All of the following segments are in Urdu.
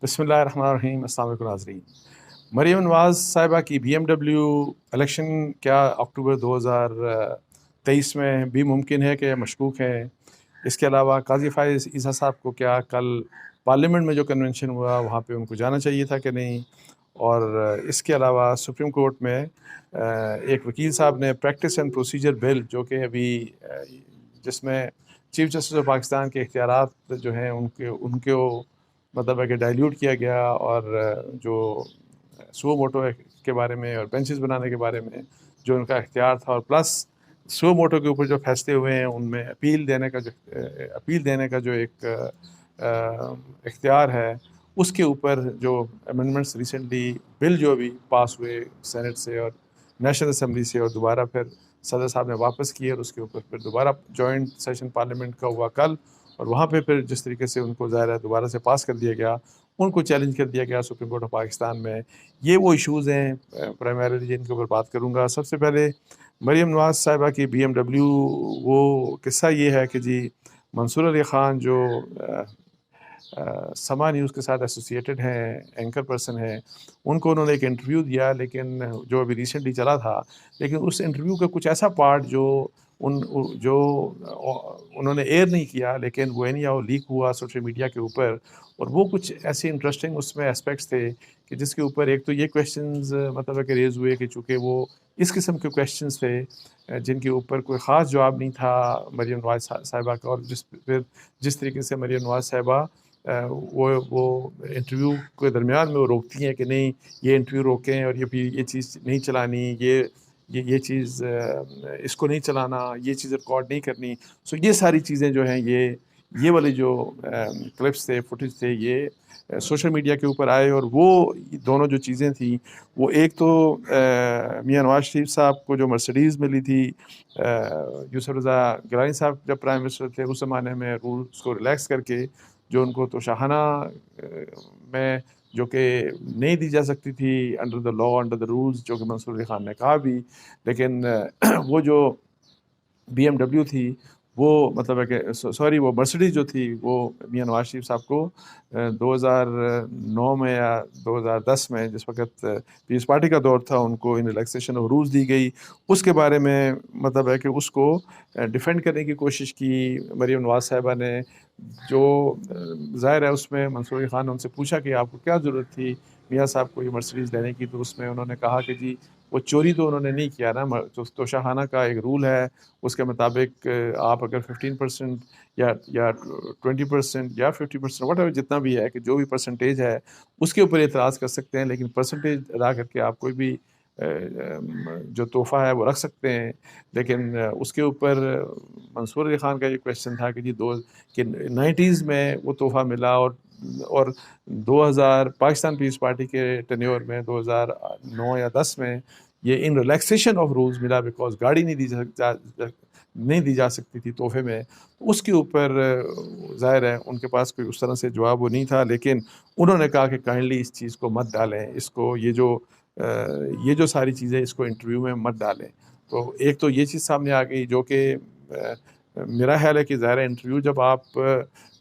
بسم اللہ الرحمن الرحیم۔ السلام علیکم ناظرین۔ مریم نواز صاحبہ کی BMW الیکشن کیا اکتوبر 2023 میں بھی ممکن ہے کہ مشکوک ہے؟ اس کے علاوہ قاضی فائز عیسیٰ صاحب کو کیا کل پارلیمنٹ میں جو کنونشن ہوا وہاں پہ ان کو جانا چاہیے تھا کہ نہیں؟ اور اس کے علاوہ سپریم کورٹ میں ایک وکیل صاحب نے پریکٹس اینڈ پروسیجر بل جو کہ ابھی جس میں چیف جسٹس آف پاکستان کے اختیارات جو ہیں ان کو مطلب ہے کہ ڈائلیوٹ کیا گیا، اور جو سو موٹو کے بارے میں اور بینچز بنانے کے بارے میں جو ان کا اختیار تھا، اور پلس سو موٹو کے اوپر جو فیصلے ہوئے ہیں ان میں اپیل دینے کا جو ایک اختیار ہے، اس کے اوپر جو امینڈمنٹس ریسنٹلی بل جو بھی پاس ہوئے سینٹ سے اور نیشنل اسمبلی سے، اور دوبارہ پھر صدر صاحب نے واپس کیے، اور اس کے اوپر پھر دوبارہ جوائنٹ سیشن پارلیمنٹ کا ہوا کل، اور وہاں پہ پھر جس طریقے سے ان کو ظاہر ہے دوبارہ سے پاس کر دیا گیا، ان کو چیلنج کر دیا گیا سپریم کورٹ آف پاکستان میں۔ یہ وہ ایشوز ہیں پرائمریلی جن کے اوپر بات کروں گا۔ سب سے پہلے مریم نواز صاحبہ کی BMW، وہ قصہ یہ ہے کہ جی منصور علی خان جو سما نیوز کے ساتھ ایسوسیٹڈ ہیں، اینکر پرسن ہیں، ان کو انہوں نے ایک انٹرویو دیا، لیکن جو ابھی ریسنٹلی چلا تھا، لیکن اس انٹرویو کا کچھ ایسا پارٹ جو انہوں نے ایئر نہیں کیا، لیکن وہ لیک ہوا سوشل میڈیا کے اوپر، اور وہ کچھ ایسے انٹرسٹنگ اس میں اسپیکٹس تھے کہ جس کے اوپر ایک تو یہ کویشچنز مطلب ہے کہ ریز ہوئے کہ چونکہ وہ اس قسم کے کویشچنز تھے جن کے اوپر کوئی خاص جواب نہیں تھا مریم نواز صاحبہ کا، اور جس طریقے سے مریم نواز صاحبہ وہ انٹرویو کے درمیان میں وہ روکتی ہیں کہ نہیں یہ انٹرویو روکیں، اور یہ چیز نہیں چلانی، یہ چیز اس کو نہیں چلانا، یہ چیز ریکارڈ نہیں کرنی۔ سو یہ ساری چیزیں جو ہیں یہ والے جو کلپس تھے، فوٹیج تھے، یہ سوشل میڈیا کے اوپر آئے، اور وہ دونوں جو چیزیں تھیں، وہ ایک تو میاں نواز شریف صاحب کو جو مرسڈیز ملی تھی، یوسف رضا گیلانی صاحب جب پرائم منسٹر تھے اس زمانے میں، رولز کو ریلیکس کر کے جو ان کو توشاہانہ میں جو کہ نہیں دی جا سکتی تھی under the law, under the rules, جو کہ منصور علی خان نے کہا بھی، لیکن وہ جو BMW تھی وہ مطلب ہے کہ سوری وہ مرسڈیز جو تھی وہ میاں نواز شریف صاحب کو 2009 میں یا 2010 میں، جس وقت پیپلز پارٹی کا دور تھا، ان کو ان ریلیکسیشن آف رولز دی گئی۔ اس کے بارے میں مطلب ہے کہ اس کو ڈیفینڈ کرنے کی کوشش کی مریم نواز صاحبہ نے، جو ظاہر ہے اس میں منصور علی خان نے ان سے پوچھا کہ آپ کو کیا ضرورت تھی میاں صاحب کو یہ مرسڈیز لینے کی، تو اس میں انہوں نے کہا کہ جی وہ چوری تو انہوں نے نہیں کیا نا، توشاہانہ کا ایک رول ہے، اس کے مطابق آپ اگر 15% یا 20% یا 50% واٹ ایور جتنا بھی ہے کہ جو بھی پرسنٹیج ہے اس کے اوپر اعتراض کر سکتے ہیں، لیکن پرسنٹیج ادا کر کے آپ کوئی بھی جو تحفہ ہے وہ رکھ سکتے ہیں۔ لیکن اس کے اوپر منصور علی خان کا یہ کویشچن تھا کہ جی 90s میں وہ تحفہ ملا، اور 2000 پاکستان پیپلز پارٹی کے ٹینیور میں 2009 یا 10 میں یہ ان ریلیکسیشن آف رولز ملا، بیکاز گاڑی نہیں دی جا سکتی تھی تحفے میں۔ اس کے اوپر ظاہر ہے ان کے پاس کوئی اس طرح سے جواب وہ نہیں تھا، لیکن انہوں نے کہا کہ کائنڈلی اس چیز کو مت ڈالیں، اس کو یہ جو ساری چیزیں اس کو انٹرویو میں مت ڈالیں۔ تو ایک تو یہ چیز سامنے آ گئی، جو کہ میرا خیال ہے کہ ظاہر انٹرویو جب آپ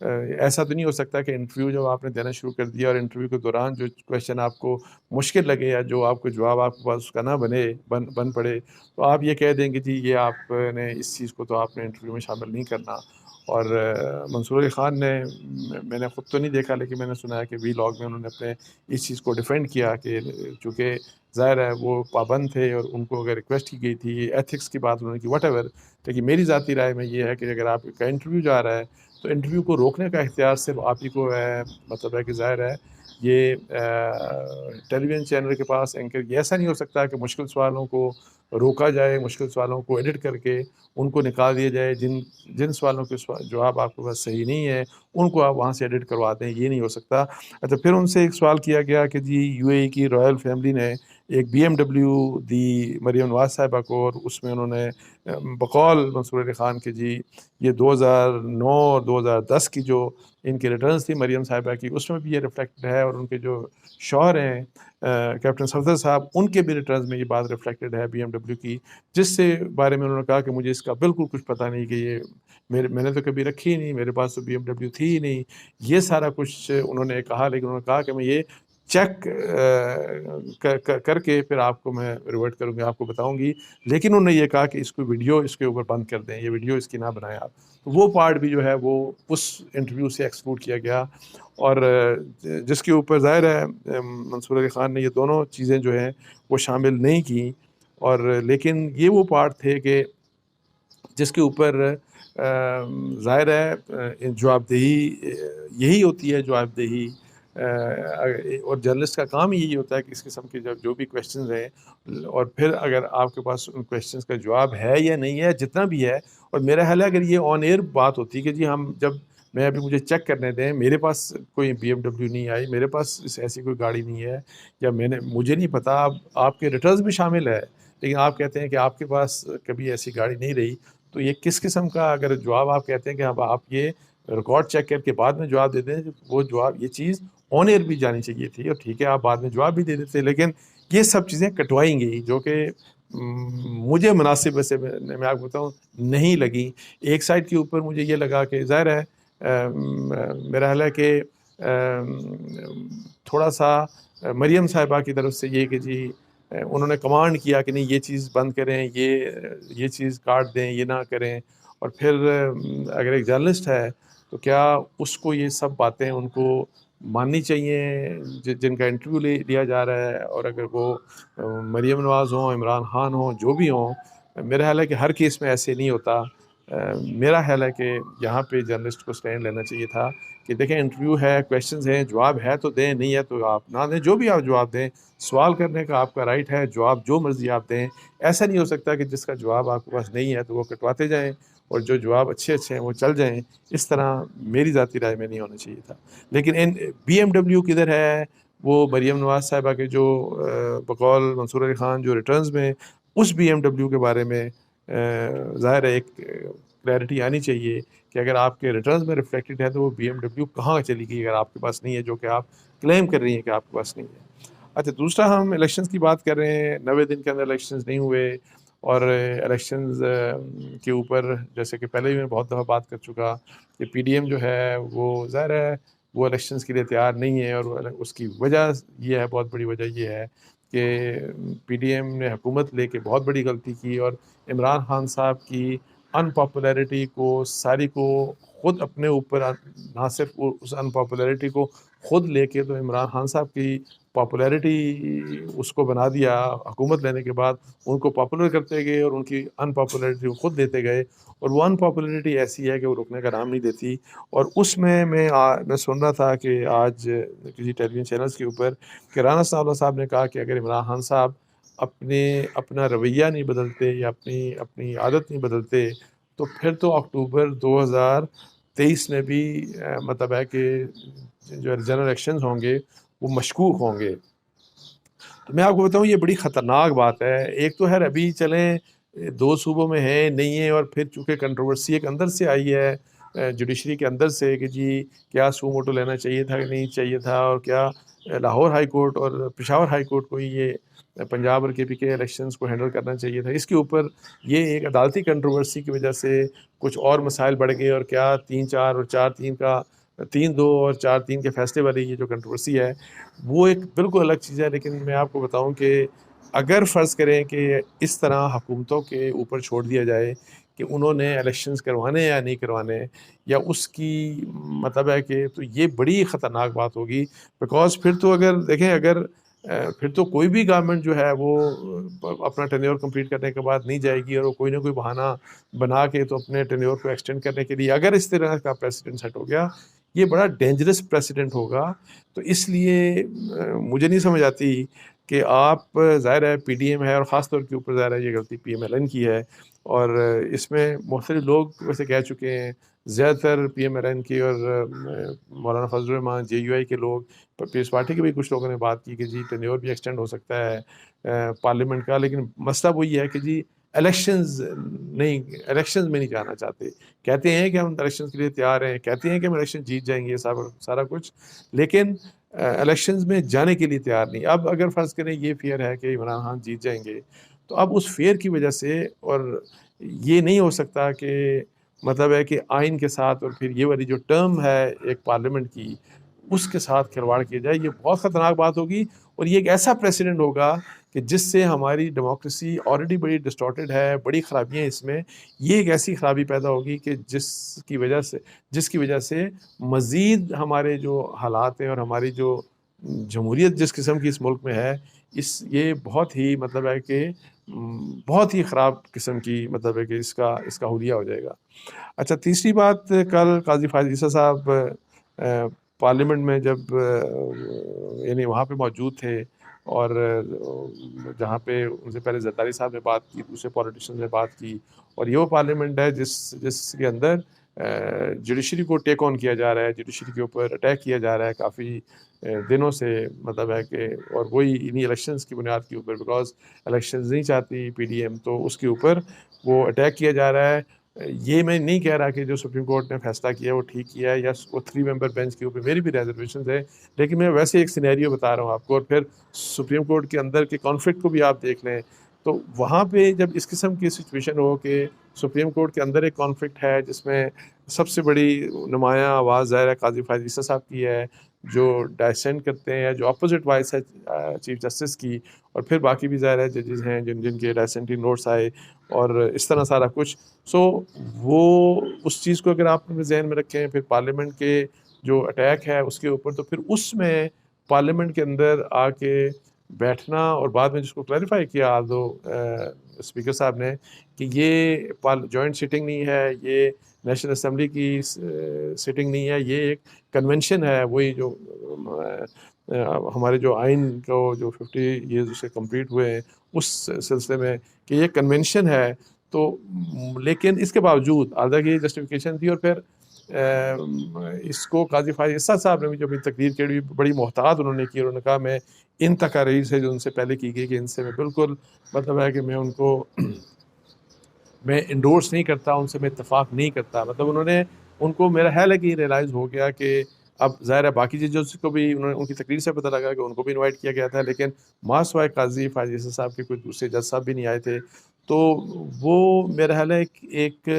ایسا تو نہیں ہو سکتا کہ انٹرویو جب آپ نے دینا شروع کر دیا اور انٹرویو کے دوران جو کویشچن آپ کو مشکل لگے یا جو آپ کو جواب آپ کے پاس اس کا نہ بن پڑے، تو آپ یہ کہہ دیں کہ جی یہ آپ نے اس چیز کو تو آپ نے انٹرویو میں شامل نہیں کرنا۔ اور منصور علی خان نے، میں نے خود تو نہیں دیکھا لیکن میں نے سنا ہے کہ وی لاگ میں انہوں نے اپنے اس چیز کو ڈیفینڈ کیا کہ چونکہ ظاہر ہے وہ پابند تھے اور ان کو اگر ریکویسٹ کی گئی تھی، ایتھکس کی بات انہوں نے کی، واٹ ایور، لیکن میری ذاتی رائے میں یہ ہے کہ اگر آپ کا انٹرویو جا رہا ہے تو انٹرویو کو روکنے کا اختیار صرف آپ ہی کو ہے۔ مطلب ہے کہ ظاہر ہے یہ ٹیلی ویژن چینل کے پاس اینکر، یہ ایسا نہیں ہو سکتا کہ مشکل سوالوں کو روکا جائے، مشکل سوالوں کو ایڈٹ کر کے ان کو نکال دیا جائے، جن سوالوں کے جواب آپ کے پاس صحیح نہیں ہے ان کو آپ وہاں سے ایڈٹ کروا دیں، یہ نہیں ہو سکتا۔ اچھا، پھر ان سے ایک سوال کیا گیا کہ جی UAE کی رائل فیملی نے ایک BMW دی مریم نواز صاحبہ کو، اور اس میں انہوں نے بقول منصور علی خان کے جی یہ 2009 اور 2010 کی جو ان کی ریٹرنز تھی مریم صاحبہ کی، اس میں بھی یہ ریفلیکٹ ہے، اور ان کے جو شوہر ہیں کیپٹن صفدر صاحب، ان کے بھی ریٹرنز میں یہ بات ریفلیکٹڈ ہے بی ایم ڈبلیو کی، جس سے بارے میں انہوں نے کہا کہ مجھے اس کا بالکل کچھ پتہ نہیں کہ یہ میں نے تو کبھی رکھی ہی نہیں، میرے پاس تو بی ایم ڈبلیو تھی ہی نہیں، یہ سارا کچھ انہوں نے کہا، لیکن انہوں نے کہا کہ میں یہ چیک کر کے پھر آپ کو میں ریورٹ کروں گی، آپ کو بتاؤں گی، لیکن انہوں نے یہ کہا کہ اس کو ویڈیو اس کے اوپر بند کر دیں، یہ ویڈیو اس کی نہ بنائیں آپ. تو وہ پارٹ بھی جو ہے وہ اس انٹرویو سے ایکسکلوڈ کیا گیا، اور جس کے اوپر ظاہر ہے منصور علی خان نے یہ دونوں چیزیں جو ہیں وہ شامل نہیں کی، اور لیکن یہ وہ پارٹ تھے کہ جس کے اوپر ظاہر ہے جواب دہی یہی ہوتی ہے، جواب دہی، اور جرنلسٹ کا کام یہی ہوتا ہے کہ اس قسم کے جو بھی کویشچنز ہیں، اور پھر اگر آپ کے پاس ان کویشچنز کا جواب ہے یا نہیں ہے، جتنا بھی ہے، اور میرا خیال ہے اگر یہ آن ایئر بات ہوتی کہ جی ہم جب میں ابھی مجھے چیک کرنے دیں، میرے پاس کوئی بی ایم ڈبلیو نہیں آئی، میرے پاس ایسی کوئی گاڑی نہیں ہے، یا مجھے نہیں پتا، آپ کے ریٹرنز بھی شامل ہے، لیکن آپ کہتے ہیں کہ آپ کے پاس کبھی ایسی گاڑی نہیں رہی، تو یہ کس قسم کا اگر جواب آپ کہتے ہیں کہ اب آپ یہ ریکارڈ چیک کر کے بعد میں جواب دے دیں، وہ جواب، یہ چیز آن ایئر بھی جانی چاہیے تھی، اور ٹھیک ہے آپ بعد میں جواب بھی دے دیتے، لیکن یہ سب چیزیں کٹوائی گئی جو کہ مجھے مناسب ویسے میں آپ کو بتاؤں نہیں لگی. ایک سائڈ کے اوپر مجھے یہ لگا کہ ظاہر ہے میرا خیال ہے کہ تھوڑا سا مریم صاحبہ کی طرف سے یہ کہ جی انہوں نے کمانڈ کیا کہ نہیں یہ چیز بند کریں، یہ چیز کاٹ دیں، یہ نہ کریں، اور پھر اگر ایک جرنلسٹ ہے تو کیا اس کو یہ سب باتیں ان کو ماننی چاہیے جن کا انٹرویو لیا جا رہا ہے، اور اگر وہ مریم نواز ہوں، عمران خان ہوں، جو بھی ہوں، میرا خیال ہے کہ ہر کیس میں ایسے نہیں ہوتا. میرا خیال ہے کہ یہاں پہ جرنلسٹ کو سٹینڈ لینا چاہیے تھا کہ دیکھیں انٹرویو ہے، کویشچنز ہیں، جواب ہے تو دیں، نہیں ہے تو آپ نہ دیں، جو بھی آپ جواب دیں، سوال کرنے کا آپ کا رائٹ ہے، جواب جو مرضی آپ دیں. ایسا نہیں ہو سکتا کہ جس کا جواب آپ کے پاس نہیں ہے تو وہ کٹواتے جائیں، اور جو جواب اچھے ہیں وہ چل جائیں. اس طرح میری ذاتی رائے میں نہیں ہونا چاہیے تھا. لیکن بی ایم ڈبلیو کدھر ہے؟ وہ مریم نواز صاحبہ کے جو بقول منصور علی خان جو ریٹرنز میں اس بی ایم ڈبلیو کے بارے میں ظاہر ہے ایک کلیئرٹی آنی چاہیے کہ اگر آپ کے ریٹرنز میں ریفلیکٹڈ ہے تو وہ بی ایم ڈبلیو کہاں چلی گئی اگر آپ کے پاس نہیں ہے، جو کہ آپ کلیم کر رہی ہیں کہ آپ کے پاس نہیں ہے. اچھا، دوسرا ہم الیکشنز کی بات کر رہے ہیں. 90 دن کے اندر الیکشنز نہیں ہوئے، اور الیکشنز کے اوپر جیسے کہ پہلے بھی میں بہت دفعہ بات کر چکا کہ پی ڈی ایم جو ہے وہ ظاہر ہے وہ الیکشنز کے لیے تیار نہیں ہے، اور اس کی وجہ یہ ہے، بہت بڑی وجہ یہ ہے کہ پی ڈی ایم نے حکومت لے کے بہت بڑی غلطی کی، اور عمران خان صاحب کی ان پاپولیرٹی کو ساری کو خود اپنے اوپر، نہ صرف اس ان پاپولیرٹی کو خود لے کے، تو عمران خان صاحب کی پاپولیرٹی اس کو بنا دیا حکومت لینے کے بعد، ان کو پاپولر کرتے گئے اور ان کی ان پاپولیرٹی کو خود دیتے گئے، اور وہ ان پاپولیرٹی ایسی ہے کہ وہ رکنے کا نام نہیں دیتی. اور اس میں سن رہا تھا کہ آج کسی ٹیلی ویژن چینلز کے اوپر کہ رانا ثناء اللہ صاحب نے کہا کہ اگر عمران خان صاحب اپنا رویہ نہیں بدلتے یا اپنی عادت نہیں بدلتے تو پھر تو اکتوبر 2023 میں بھی مطلب ہے کہ جو جنرل الیکشنز ہوں گے وہ مشکوک ہوں گے. تو میں آپ کو بتاؤں یہ بڑی خطرناک بات ہے. ایک تو ہے ابھی چلیں 2 صوبوں میں ہے نہیں ہے، اور پھر چونکہ کنٹروورسی ایک اندر سے آئی ہے جوڈیشری کے اندر سے کہ جی کیا سو موٹو لینا چاہیے تھا کہ نہیں چاہیے تھا، اور کیا لاہور ہائی کورٹ اور پشاور ہائی کورٹ کو یہ پنجاب اور کے پی کے الیکشنز کو ہینڈل کرنا چاہیے تھا. اس کے اوپر یہ ایک عدالتی کنٹروورسی کی وجہ سے کچھ اور مسائل بڑھ گئے، اور کیا 3-4 اور 4-3 کا 3-2 اور 4-3 کے فیصلے والی یہ جو کنٹروورسی ہے وہ ایک بالکل الگ چیز ہے. لیکن میں آپ کو بتاؤں کہ اگر فرض کریں کہ اس طرح حکومتوں کے اوپر چھوڑ دیا جائے کہ انہوں نے الیکشنز کروانے یا نہیں کروانے، یا اس کی مطلب ہے کہ تو یہ بڑی خطرناک بات ہوگی. بیکاز پھر تو اگر دیکھیں پھر تو کوئی بھی گورنمنٹ جو ہے وہ اپنا ٹینیور کمپلیٹ کرنے کے بعد نہیں جائے گی، اور وہ کوئی نہ کوئی بہانہ بنا کے تو اپنے ٹینیور کو ایکسٹینڈ کرنے کے لیے، اگر اس طرح کا پریسیڈنٹ سیٹ ہو گیا یہ بڑا ڈینجرس پریسیڈنٹ ہوگا. تو اس لیے مجھے نہیں سمجھ آتی کہ آپ ظاہر ہے پی ڈی ایم ہے، اور خاص طور کے اوپر ظاہر ہے یہ غلطی پی ایم ایل این کی ہے، اور اس میں مختلف لوگ ویسے کہہ چکے ہیں، زیادہ تر پی ایم ایل این کی اور مولانا فضل الرحمان جے یو آئی کے لوگ، پیپلز پارٹی کے بھی کچھ لوگوں نے بات کی کہ جی ٹینیور بھی ایکسٹینڈ ہو سکتا ہے پارلیمنٹ کا. لیکن مسئلہ وہی ہے کہ جی الیکشنز میں نہیں جانا چاہتے. کہتے ہیں کہ ہم الیکشنز کے لیے تیار ہیں، کہتے ہیں کہ ہم الیکشن جیت جائیں گے، سارا کچھ، لیکن الیکشنز میں جانے کے لیے تیار نہیں. اب اگر فرض کریں یہ فیئر ہے کہ عمران خان جیت جائیں گے، تو اب اس فیئر کی وجہ سے، اور یہ نہیں ہو سکتا کہ مطلب ہے کہ آئین کے ساتھ اور پھر یہ والی جو ٹرم ہے ایک پارلیمنٹ کی، اس کے ساتھ کھلواڑ کیا جائے. یہ بہت خطرناک بات ہوگی، اور یہ ایک ایسا پریسیڈنٹ ہوگا کہ جس سے ہماری ڈیموکریسی آلریڈی بڑی ڈسٹارٹیڈ ہے، بڑی خرابیاں اس میں. یہ ایک ایسی خرابی پیدا ہوگی کہ جس کی وجہ سے مزید ہمارے جو حالات ہیں اور ہماری جو جمہوریت جس قسم کی اس ملک میں ہے، یہ بہت ہی مطلب ہے کہ بہت ہی خراب قسم کی مطلب ہے کہ اس کا حلیہ ہو جائے گا. اچھا، تیسری بات، کل قاضی فائز عیسیٰ صاحب پارلیمنٹ میں جب یعنی وہاں پہ موجود تھے، اور جہاں پہ ان سے پہلے زرداری صاحب نے بات کی، دوسرے پولیٹیشین نے بات کی، اور یہ وہ پارلیمنٹ ہے جس کے اندر جوڈیشری کو ٹیک آن کیا جا رہا ہے، جوڈیشری کے اوپر اٹیک کیا جا رہا ہے کافی دنوں سے. مطلب ہے کہ اور وہی انہی الیکشنز کی بنیاد کے اوپر، بیکاز الیکشنز نہیں چاہتی پی ڈی ایم، تو اس کے اوپر وہ اٹیک کیا جا رہا ہے. یہ میں نہیں کہہ رہا کہ جو سپریم کورٹ نے فیصلہ کیا ہے وہ ٹھیک کیا ہے، یا وہ 3 ممبر بینچ کے اوپر میری بھی ریزرویشنز ہے، لیکن میں ویسے ایک سینیریو بتا رہا ہوں آپ کو. اور پھر سپریم کورٹ کے اندر کے کانفلکٹ کو بھی آپ دیکھ لیں، تو وہاں پہ جب اس قسم کی سچویشن ہو کہ سپریم کورٹ کے اندر ایک کانفلکٹ ہے جس میں سب سے بڑی نمایاں آواز ظاہر ہے قاضی فائز عیسیٰ صاحب کی ہے، جو ڈائسینٹ کرتے ہیں، جو اپوزٹ وائس ہے چیف جسٹس کی، اور پھر باقی بھی ظاہر ہے ججز ہیں جن کے ڈائسینٹنگ نوٹس آئے، اور اس طرح سارا کچھ. سو وہ اس چیز کو اگر آپ اپنے ذہن میں رکھیں، پھر پارلیمنٹ کے جو اٹیک ہے اس کے اوپر، تو پھر اس میں پارلیمنٹ کے اندر آ کے بیٹھنا، اور بعد میں جس کو کلیریفائی کیا آلدو اسپیکر صاحب نے کہ یہ جوائنٹ سیٹنگ نہیں ہے، یہ نیشنل اسمبلی کی سیٹنگ نہیں ہے، یہ ایک کنونشن ہے، وہی جو ہمارے جو آئین کو جو 50 ایئرز اسے کمپلیٹ ہوئے ہیں اس سلسلے میں، کہ یہ کنونشن ہے. تو لیکن اس کے باوجود آدھا کی جسٹیفیکیشن تھی، اور پھر اس کو قاضی فائز عیسیٰ صاحب نے بھی جو اپنی تقریر کی بڑی محتاط انہوں نے کی، انہوں نے کہا میں ان تقاریر سے جو ان سے پہلے کی گئی کہ ان سے میں بالکل مطلب ہے کہ میں ان کو میں انڈورس نہیں کرتا، ان سے میں اتفاق نہیں کرتا. مطلب ان کو میرا خیال ہے کہ یہ ریئلائز ہو گیا کہ اب ظاہر ہے باقی ججز کو بھی ان کی تقریر سے پتہ لگا کہ ان کو بھی انوائٹ کیا گیا تھا، لیکن ماسوائے قاضی فائز عیسیٰ صاحب کے کوئی دوسرے جج صاحب بھی نہیں آئے تھے. تو وہ میرا خیال ہے ایک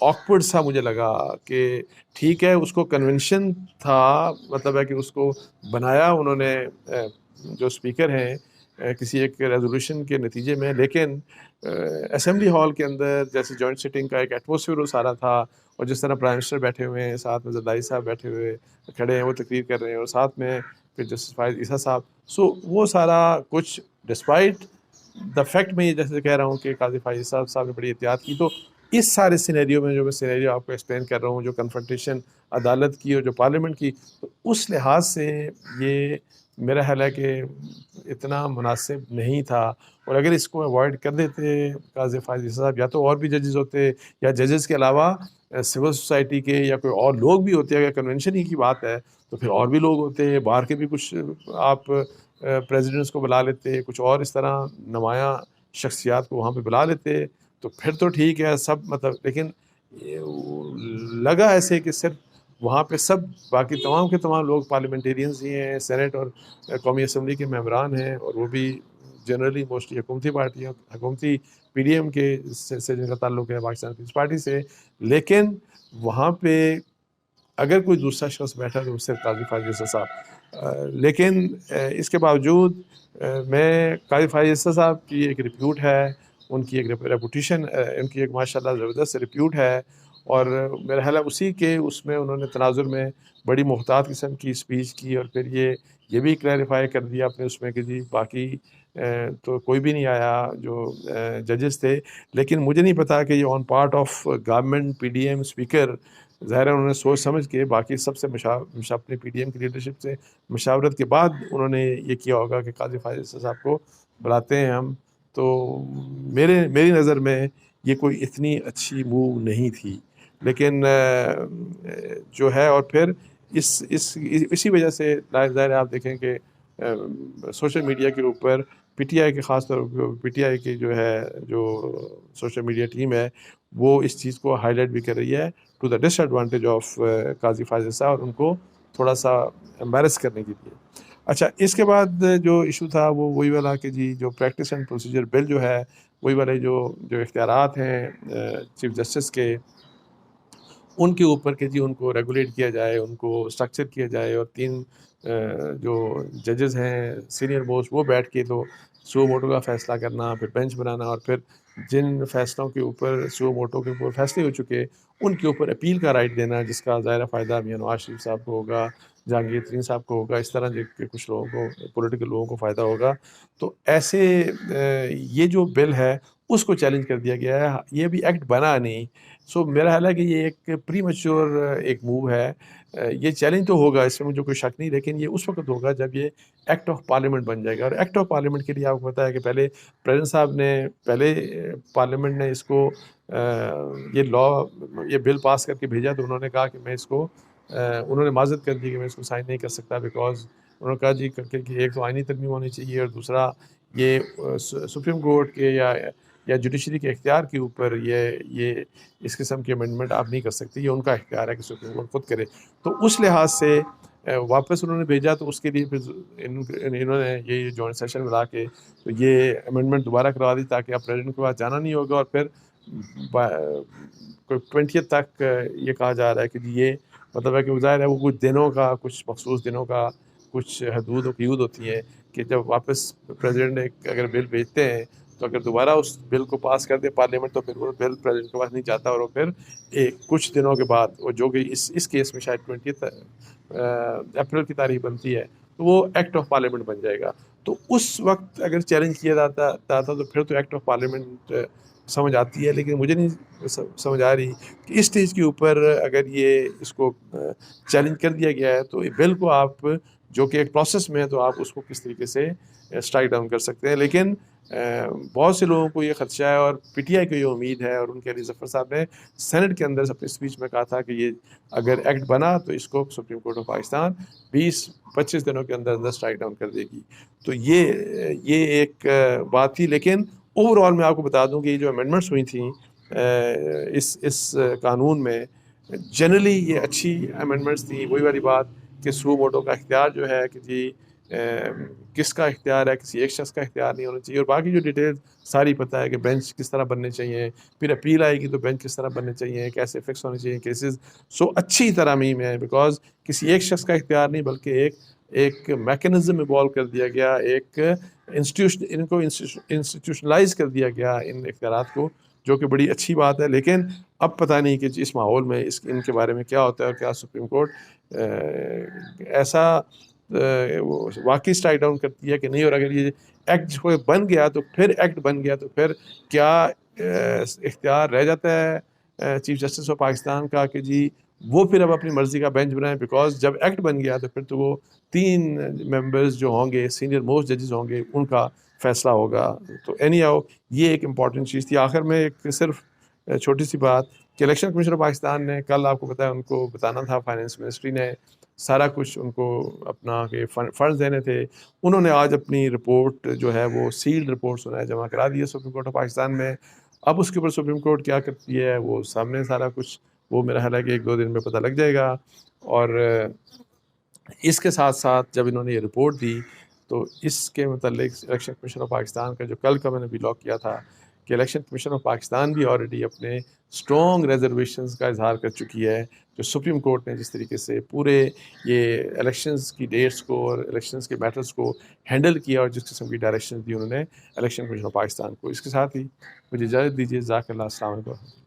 آکورڈ سا مجھے لگا کہ ٹھیک ہے، اس کو کنونشن تھا، مطلب ہے کہ اس کو بنایا انہوں نے جو اسپیکر ہیں کسی ایک ریزولوشن کے نتیجے میں، لیکن اسمبلی ہال کے اندر جیسے جوائنٹ سیٹنگ کا ایک ایٹماسفیئر وہ سارا تھا، اور جس طرح پرائم منسٹر بیٹھے ہوئے ہیں، ساتھ میں زرداری صاحب بیٹھے ہوئے کھڑے ہیں، وہ تقریر کر رہے ہیں، اور ساتھ میں پھر جسٹس فائز عیسیٰ صاحب. سو وہ سارا کچھ ڈسپائٹ دا فیکٹ، میں یہ جیسے کہہ رہا ہوں کہ قاضی فائز عیسیٰ صاحب نے بڑی احتیاط کی. تو اس سارے سینیریو میں جو میں سینیریو آپ کو ایکسپلین کر رہا ہوں، جو کنفرنٹیشن عدالت کی اور جو پارلیمنٹ کی، تو اس لحاظ سے یہ میرا خیال ہے کہ اتنا مناسب نہیں تھا. اور اگر اس کو اوائڈ کر دیتے قاضی فائز عیسیٰ صاحب، یا تو اور بھی ججز ہوتے، یا ججز کے علاوہ سول سوسائٹی کے یا کوئی اور لوگ بھی ہوتے. اگر کنونشن ہی کی بات ہے تو پھر اور بھی لوگ ہوتے، باہر کے بھی کچھ آپ پریزیڈنٹس کو بلا لیتے، کچھ اور اس طرح نمایاں شخصیات کو وہاں پہ بلا لیتے، تو پھر تو ٹھیک ہے سب مطلب. لیکن لگا ایسے کہ صرف وہاں پہ سب باقی تمام کے تمام لوگ پارلیمنٹیرینز ہی ہیں، سینٹ اور قومی اسمبلی کے ممبران ہیں، اور وہ بھی جنرلی موسٹلی حکومتی پارٹیاں، حکومتی پی ڈی ایم کے سے جن کا تعلق ہے پاکستان پیپلز پارٹی سے. لیکن وہاں پہ اگر کوئی دوسرا شخص بیٹھا تو صرف قاضی فائز عیسیٰ صاحب. لیکن اس کے باوجود میں قاضی فائز عیسیٰ صاحب کی ایک ریپیوٹ ہے، ان کی ایک ریپوٹیشن، ان کی ایک ماشاء اللہ زبردست ریپیوٹ ہے، اور میرا خیال ہے اسی کے اس میں انہوں نے تناظر میں بڑی محتاط قسم کی اسپیچ کی، اور پھر یہ بھی کلیریفائی کر دیا اپنے اس میں کہ جی باقی تو کوئی بھی نہیں آیا جو ججز تھے. لیکن مجھے نہیں پتا کہ یہ on part of government P D M speaker, ظاہر ہے انہوں نے سوچ سمجھ کے باقی سب سے اپنے پی ڈی ایم کی لیڈرشپ سے مشاورت کے بعد انہوں نے یہ کیا ہوگا کہ قاضی فائز عیسیٰ صاحب کو بلاتے ہیں ہم. تو میری نظر میں یہ کوئی اتنی اچھی موو نہیں تھی، لیکن جو ہے. اور پھر اسی وجہ سے ظاہر ہے آپ دیکھیں کہ سوشل میڈیا کے اوپر پی ٹی آئی کے، خاص طور پر پی ٹی آئی کی جو سوشل میڈیا ٹیم ہے، وہ اس چیز کو ہائی لائٹ بھی کر رہی ہے to the disadvantage of Qazi Faez عیسیٰ، اور ان کو تھوڑا سا embarrass کرنے کے لیے. اچھا اس کے بعد جو ایشو تھا وہ وہی والا کہ جی جو پریکٹس اینڈ پروسیجر بل جو ہے وہی والے جو اختیارات ہیں چیف جسٹس کے ان کے اوپر کہ جی ان کو ریگولیٹ کیا جائے, ان کو اسٹرکچر کیا جائے, اور 3 جو ججز ہیں سینئر موسٹ وہ بیٹھ کے تو سو موٹو کا فیصلہ کرنا, پھر بینچ بنانا, اور پھر جن فیصلوں کے اوپر سو موٹو کے اوپر فیصلے ہو چکے ان کے اوپر اپیل کا رائٹ دینا, جس کا ظاہر فائدہ میاں نواز شریف صاحب کو ہوگا, جہانگیر ترین صاحب کو ہوگا, اس طرح کے کچھ لوگوں کو پولیٹیکل لوگوں کو فائدہ ہوگا. تو ایسے یہ جو بل ہے اس کو چیلنج کر دیا گیا ہے, یہ بھی ایکٹ بنا نہیں. سو میرا خیال ہے کہ یہ ایک پری میچور ایک موو ہے. یہ چیلنج تو ہوگا, اس میں مجھے کوئی شک نہیں, لیکن یہ اس وقت ہوگا جب یہ ایکٹ آف پارلیمنٹ بن جائے گا. اور ایکٹ آف پارلیمنٹ کے لیے آپ کو پتہ ہے کہ پہلے پریزیڈنٹ صاحب نے پہلے پارلیمنٹ نے اس کو یہ بل پاس کر کے بھیجا, تو انہوں نے کہا کہ میں اس کو انہوں نے معذرت کر دی کہ میں اس کو سائن نہیں کر سکتا, بیکاز انہوں نے کہا جی کہ ایک تو آئینی ترمیم ہونی چاہیے, اور دوسرا یہ سپریم کورٹ کے یا جوڈیشری کے اختیار کے اوپر یہ اس قسم کی امینڈمنٹ آپ نہیں کر سکتے, یہ ان کا اختیار ہے کہ سپریم کورٹ خود کرے. تو اس لحاظ سے واپس انہوں نے بھیجا, تو اس کے لیے پھر انہوں نے یہ جوائنٹ سیشن بلا کے تو یہ امینڈمنٹ دوبارہ کروا دی, تاکہ اب پریزیڈنٹ کے پاس جانا نہیں ہوگا. اور پھر کوئی 20 تک یہ کہا جا رہا ہے کہ یہ مطلب ہے کہ ظاہر ہے وہ کچھ دنوں کا, کچھ مخصوص دنوں کا کچھ حدود و قیود ہوتی ہیں کہ جب واپس پریزیڈنٹ اگر بل بھیجتے ہیں تو اگر دوبارہ اس بل کو پاس کر دے پارلیمنٹ تو پھر وہ بل پریزیڈنٹ کے پاس نہیں جاتا, اور وہ پھر کچھ دنوں کے بعد وہ جو کہ اس کیس میں شاید 20 اپریل کی تاریخ بنتی ہے تو وہ ایکٹ آف پارلیمنٹ بن جائے گا. تو اس وقت اگر چیلنج کیا جاتا تو پھر تو ایکٹ آف پارلیمنٹ سمجھ آتی ہے, لیکن مجھے نہیں سمجھ آ رہی کہ اس اسٹیج کے اوپر اگر یہ اس کو چیلنج کر دیا گیا ہے تو بل کو آپ جو کہ ایک پروسیس میں ہے تو آپ اس کو کس طریقے سے اسٹرائک ڈاؤن کر سکتے ہیں. لیکن بہت سے لوگوں کو یہ خدشہ ہے, اور پی ٹی آئی کو یہ امید ہے, اور ان کے علی ظفر صاحب نے سینٹ کے اندر اپنی اسپیچ میں کہا تھا کہ یہ اگر ایکٹ بنا تو اس کو سپریم کورٹ آف پاکستان 20-25 دنوں کے اندر اسٹرائک ڈاؤن کر دے گی. تو یہ ایک بات تھی. لیکن اوور آل میں آپ کو بتا دوں کہ یہ جو امینڈمنٹس ہوئی تھیں اس قانون میں, جنرلی یہ اچھی امینڈمنٹس تھیں. وہی والی بات کہ سو موٹو کا اختیار جو ہے کہ جی کس کا اختیار ہے, کسی ایک شخص کا اختیار نہیں ہونا چاہیے, اور باقی جو ڈیٹیل ساری پتہ ہے کہ بینچ کس طرح بننے چاہیے, پھر اپیل آئے گی تو بینچ کس طرح بننے چاہیے, کیسے فکس ہونے چاہیے کیسز. سو اچھی ترامیم ہے, بیکاز کسی ایک شخص کا اختیار نہیں بلکہ ایک میکنزم ایوالو کر دیا گیا, ایک ان کو انسٹیٹیوشنلائز کر دیا گیا ان اختیارات کو, جو کہ بڑی اچھی بات ہے. لیکن اب پتہ نہیں کہ اس ماحول میں ان کے بارے میں کیا ہوتا ہے, اور کیا سپریم کورٹ ایسا واقعی اسٹرائک ڈاؤن کرتی ہے کہ نہیں. اور اگر یہ ایکٹ بن گیا تو پھر کیا اختیار رہ جاتا ہے چیف جسٹس آف پاکستان کا کہ جی وہ پھر اب اپنی مرضی کا بینچ بنائیں, بیکاز جب ایکٹ بن گیا تو پھر تو وہ 3 ممبرز جو ہوں گے سینئر موسٹ ججز ہوں گے ان کا فیصلہ ہوگا. تو اینی ہاؤ یہ ایک امپورٹنٹ چیز تھی. آخر میں ایک صرف چھوٹی سی بات کہ الیکشن کمیشن آف پاکستان نے کل آپ کو پتہ ہے ان کو بتانا تھا, فائنانس منسٹری نے سارا کچھ ان کو اپنا کہ فنڈز دینے تھے, انہوں نے آج اپنی رپورٹ جو ہے وہ سیلڈ رپورٹ جمع کرا دی ہے سپریم کورٹ آف پاکستان میں. اب اس کے اوپر سپریم کورٹ کیا کرتی ہے وہ سامنے سارا کچھ, وہ میرا خیال ہے کہ 1-2 دن میں پتہ لگ جائے گا. اور اس کے ساتھ ساتھ جب انہوں نے یہ رپورٹ دی تو اس کے متعلق الیکشن کمیشن آف پاکستان کا جو کل کا میں نے بلاگ کیا تھا کہ الیکشن کمیشن آف پاکستان بھی آلریڈی اپنے اسٹرانگ ریزرویشنز کا اظہار کر چکی ہے, جو سپریم کورٹ نے جس طریقے سے پورے یہ الیکشنز کی ڈیٹس کو اور الیکشنز کے میٹرز کو ہینڈل کیا, اور جس قسم کی ڈائریکشن دی انہوں نے الیکشن کمیشن آف پاکستان کو. اس کے ساتھ ہی مجھے اجازت دیجیے. جزاک اللہ. السلام علیکم.